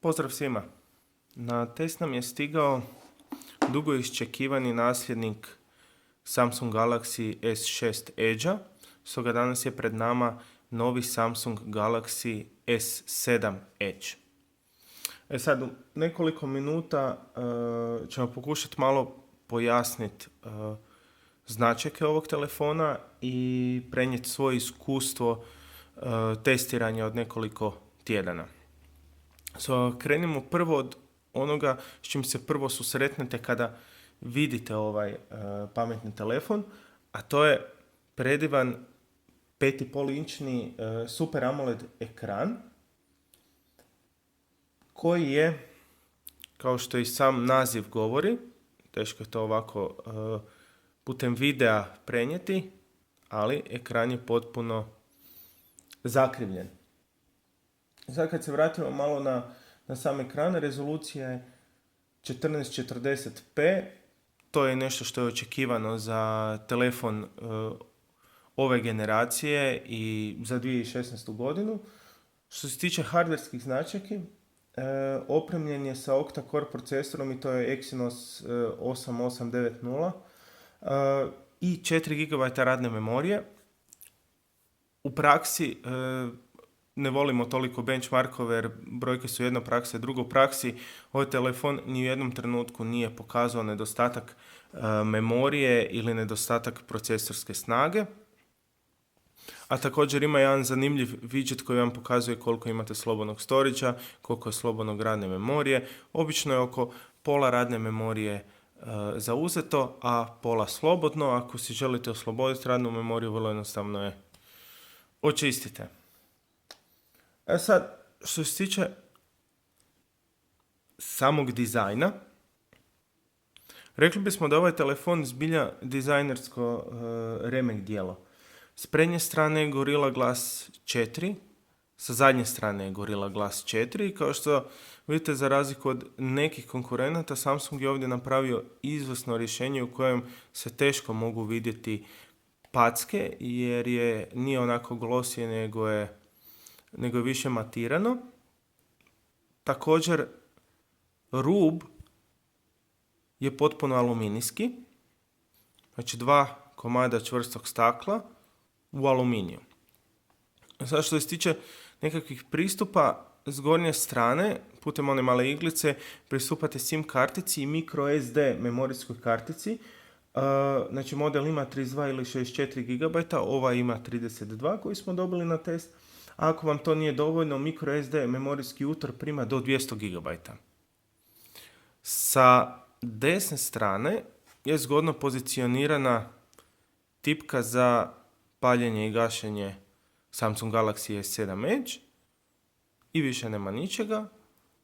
Pozdrav svima. Na test nam je stigao dugo iščekivani nasljednik Samsung Galaxy S6 Edge-a, stoga danas je pred nama novi Samsung Galaxy S7 Edge. Sad, u nekoliko minuta ćemo pokušati malo pojasniti značajke ovog telefona i prenijeti svoje iskustvo testiranja od nekoliko tjedana. Krenimo prvo od onoga s čim se prvo susretnete kada vidite ovaj pametni telefon, a to je predivan 5,5-inčni Super AMOLED ekran koji je, kao što i sam naziv govori, teško je to ovako putem videa prenijeti, ali ekran je potpuno zakrivljen. Sad kad se vratimo malo na sam ekran, rezolucija je 1440p, to je nešto što je očekivano za telefon ove generacije i za 2016. godinu. Što se tiče hardverskih značajki, opremljen je sa octa-core procesorom i to je Exynos 8890 i 4 GB radne memorije. U praksi ne volimo toliko benchmarkove jer brojke su jedna praksa, druga u praksi. Ovaj telefon ni u jednom trenutku nije pokazao nedostatak memorije ili nedostatak procesorske snage. A također ima jedan zanimljiv widget koji vam pokazuje koliko imate slobodnog storage-a, koliko je slobodnog radne memorije. Obično je oko pola radne memorije zauzeto, a pola slobodno. Ako si želite osloboditi radnu memoriju, vrlo jednostavno je očistite. Sad, što se tiče samog dizajna, rekli bismo da ovaj telefon zbilja dizajnersko remek djelo. S prednje strane je Gorilla Glass 4, sa zadnje strane je Gorilla Glass 4 i kao što vidite, za razliku od nekih konkurenata, Samsung je ovdje napravio izvrsno rješenje u kojem se teško mogu vidjeti packe jer nije onako glossy nego je više matirano. Također, rub je potpuno aluminijski, znači 2 komada čvrstog stakla u aluminiju. Sad što se tiče nekakvih pristupa, s gornje strane, putem one male iglice, pristupate SIM kartici i micro SD memorijskoj kartici. Znači model ima 32 ili 64 GB, ova ima 32 koji smo dobili na test. A ako vam to nije dovoljno, micro SD memorijski utor prima do 200 GB. Sa desne strane je zgodno pozicionirana tipka za paljenje i gašenje Samsung Galaxy S7 Edge i više nema ničega.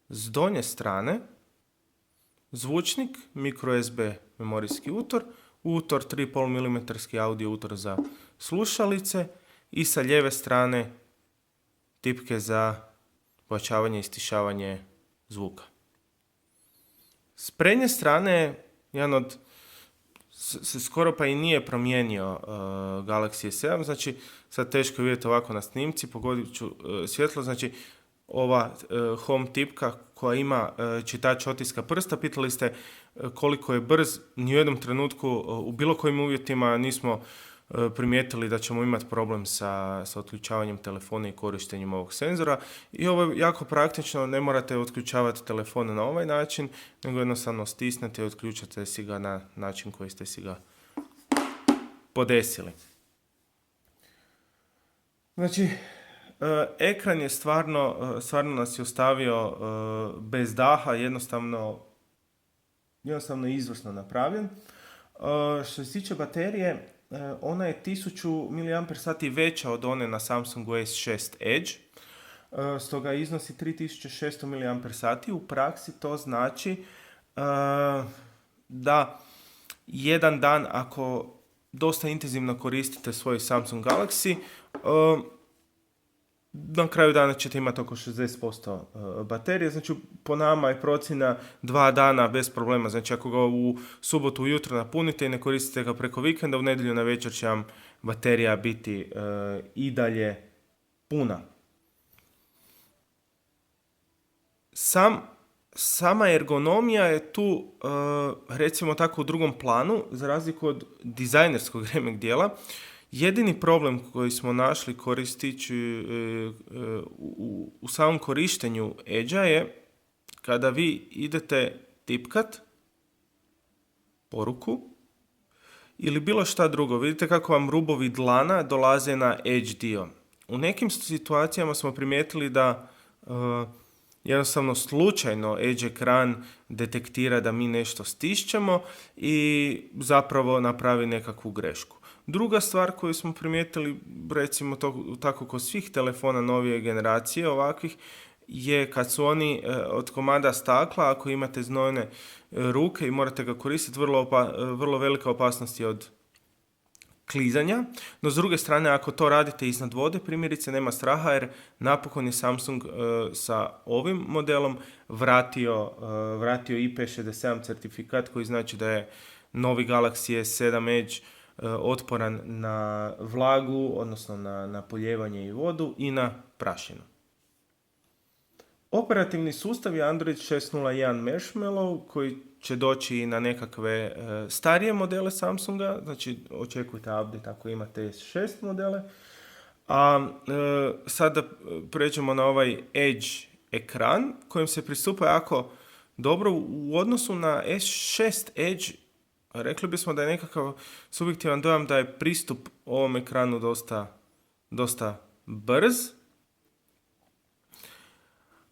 S donje strane zvučnik, micro USB memorijski utor 3,5 mm audio utor za slušalice i sa lijeve strane tipke za pojačavanje i stišavanje zvuka. S prednje strane jedan se skoro pa i nije promijenio Galaxy S7, znači sad teško je vidjeti ovako na snimci, pogodit ću svjetlo, znači ova home tipka koja ima čitač otiska prsta, pitali ste koliko je brz, ni u jednom trenutku u bilo kojim uvjetima nismo primijetili da ćemo imati problem sa otključavanjem telefona i korištenjem ovog senzora. I ovo je jako praktično, ne morate otključavati telefon na ovaj način, nego jednostavno stisnete i otključate si ga na način koji ste si ga podesili. Znači, ekran je stvarno nas je ostavio bez daha, jednostavno izvrsno napravljen. Što se tiče baterije, ona je 1000 mAh veća od one na Samsungu S6 Edge, stoga iznosi 3600 mAh. U praksi to znači da jedan dan ako dosta intenzivno koristite svoj Samsung Galaxy, na kraju dana ćete imati oko 60% baterije, znači po nama je procjena 2 dana bez problema, znači ako ga u subotu ujutro napunite i ne koristite ga preko vikenda, u nedjelju na večer će vam baterija biti i dalje puna. Sama ergonomija je tu, recimo tako, u drugom planu, za razliku od dizajnerskog remek dijela. Jedini problem koji smo našli koristići u samom korištenju Edge-a je kada vi idete tipkat poruku ili bilo šta drugo. Vidite kako vam rubovi dlana dolaze na Edge dio. U nekim situacijama smo primijetili da jednostavno slučajno Edge ekran detektira da mi nešto stišćemo i zapravo napravi nekakvu grešku. Druga stvar koju smo primijetili, recimo tako kod svih telefona novije generacije ovakvih, je kad su oni od komada stakla, ako imate znojne ruke i morate ga koristiti, vrlo velika opasnost je od klizanja. No s druge strane, ako to radite iznad vode, primjerice, nema straha jer napokon je Samsung sa ovim modelom vratio IP67 certifikat koji znači da je novi Galaxy S7 Edge otporan na vlagu, odnosno na poljevanje i vodu i na prašinu. Operativni sustav je Android 6.0.1 Marshmallow koji će doći i na nekakve starije modele Samsunga, znači očekujte update ako imate S6 modele. A sada pređemo na ovaj Edge ekran kojim se pristupa jako dobro u odnosu na S6 Edge. Rekli bismo da je nekakav subjektivan dojam da je pristup ovom ekranu dosta brz.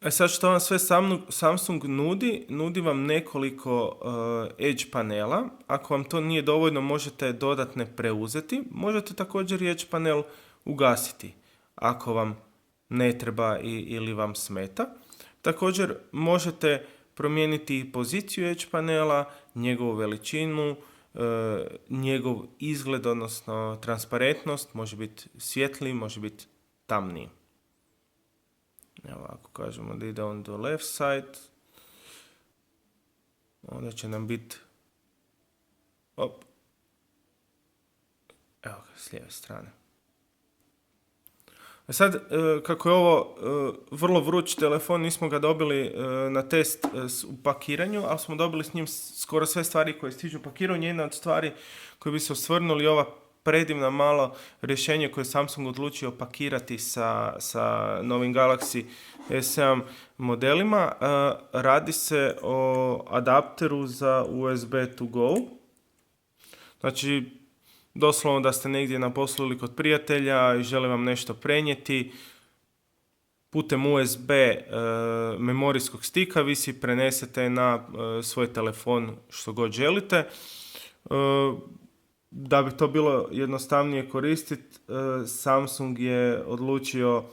Sad što vam sve Samsung nudi vam nekoliko Edge panela. Ako vam to nije dovoljno, možete dodatne preuzeti. Možete također i Edge panel ugasiti ako vam ne treba ili vam smeta. Također možete promijeniti poziciju Edge panela, njegovu veličinu, njegov izgled, odnosno transparentnost, može biti svjetliji, može biti tamniji. Evo, ako kažemo da ide on the left side, onda će nam biti evo ga, s lijeve strane. Sad, kako je ovo vrlo vruć telefon, nismo ga dobili na test u pakiranju, ali smo dobili s njim skoro sve stvari koje stižu u pakiranju. Jedna od stvari koje bi se osvrnuli ova predivna malo rješenje koje je Samsung odlučio pakirati sa novim Galaxy S7 modelima. Radi se o adapteru za USB to go. Znači, doslovno da ste negdje na poslu ili kod prijatelja i žele vam nešto prenijeti, putem USB memorijskog stika vi si prenesete na svoj telefon što god želite. Da bi to bilo jednostavnije koristiti, Samsung je odlučio,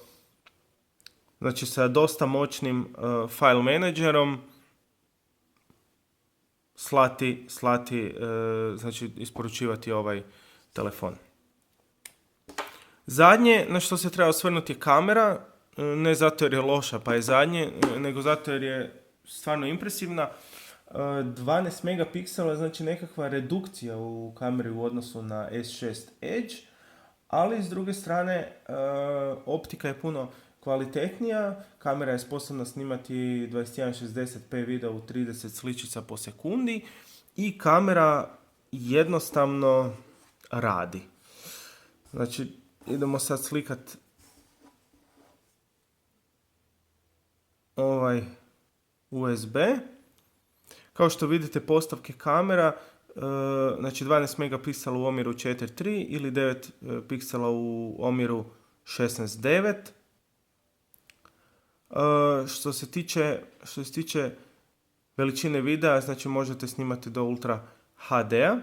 znači, sa dosta moćnim file menadžerom slati, znači isporučivati ovaj telefon. Zadnje na što se treba osvrnuti je kamera, ne zato jer je loša pa je zadnje, nego zato jer je stvarno impresivna. 12 megapiksela, znači nekakva redukcija u kameri u odnosu na S6 Edge, ali s druge strane optika je puno kvalitetnija, kamera je sposobna snimati 2160p video u 30 sličica po sekundi i kamera jednostavno radi. Znači, idemo sad slikat ovaj USB. Kao što vidite, postavke kamera, znači 12 megapiksela u omjeru 4.3 ili 9 piksela u omjeru 16.9. Što se tiče veličine videa, znači možete snimati do Ultra HD-a.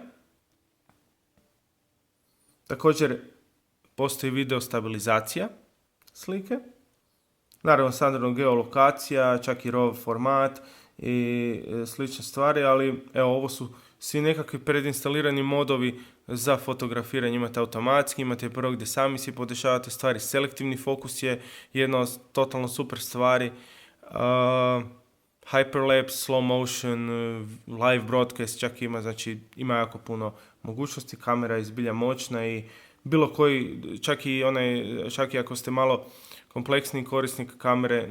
Također postoji video stabilizacija slike. Naravno, standardno geolokacija, čak i RAW format i slične stvari, ali evo, ovo su svi nekakvi predinstalirani modovi za fotografiranje. Imate automatski, imate prvo gdje sami si podešavate stvari, selektivni fokus je jedna od totalno super stvari, hyperlapse, slow motion, live broadcast čak ima, znači ima jako puno mogućnosti, kamera je zbilja moćna i bilo koji, čak i ako ste malo kompleksni korisnik kamere,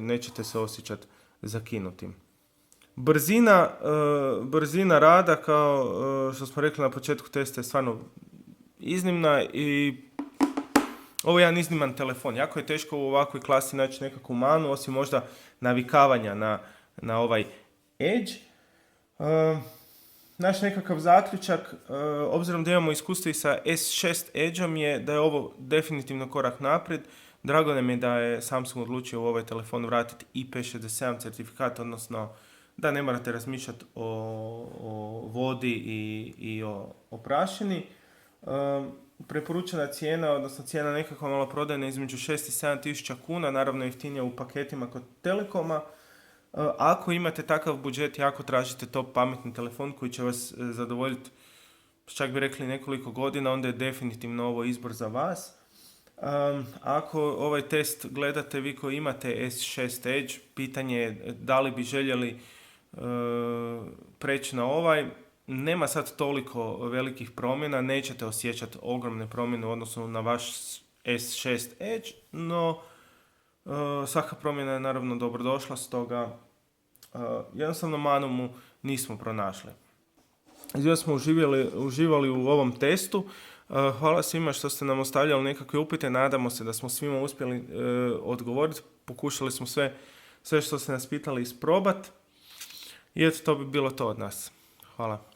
nećete se osjećati zakinutim. Brzina rada, kao što smo rekli na početku testa, je stvarno iznimna i ovo je jedan izniman telefon. Jako je teško u ovakvoj klasi naći nekakvu manu, osim možda navikavanja na ovaj Edge. Naš nekakav zaključak, obzirom da imamo iskustvo i sa S6 Edgeom, je da je ovo definitivno korak naprijed. Drago nam je da je Samsung odlučio u ovaj telefon vratiti IP67 certifikat, odnosno da ne morate razmišljati o vodi i o prašini. Preporučena cijena, odnosno cijena nekako maloprodajna između 6 i 7 tisuća kuna, naravno jeftinija u paketima kod Telekoma. Ako imate takav budžet, jako tražite top pametni telefon koji će vas zadovoljiti, čak bi rekli nekoliko godina, onda je definitivno ovo izbor za vas. Ako ovaj test gledate vi koji imate S6 Edge, pitanje je da li bi željeli preći na ovaj. Nema sad toliko velikih promjena, nećete osjećati ogromne promjene u odnosu na vaš S6 Edge, no svaka promjena je naravno dobrodošla, stoga jednostavno manu mu nismo pronašli. Izgleda smo uživali u ovom testu. Hvala svima što ste nam ostavljali nekakve upite, nadamo se da smo svima uspjeli odgovoriti. Pokušali smo sve što ste nas pitali isprobati. I eto, to bi bilo to od nas. Hvala.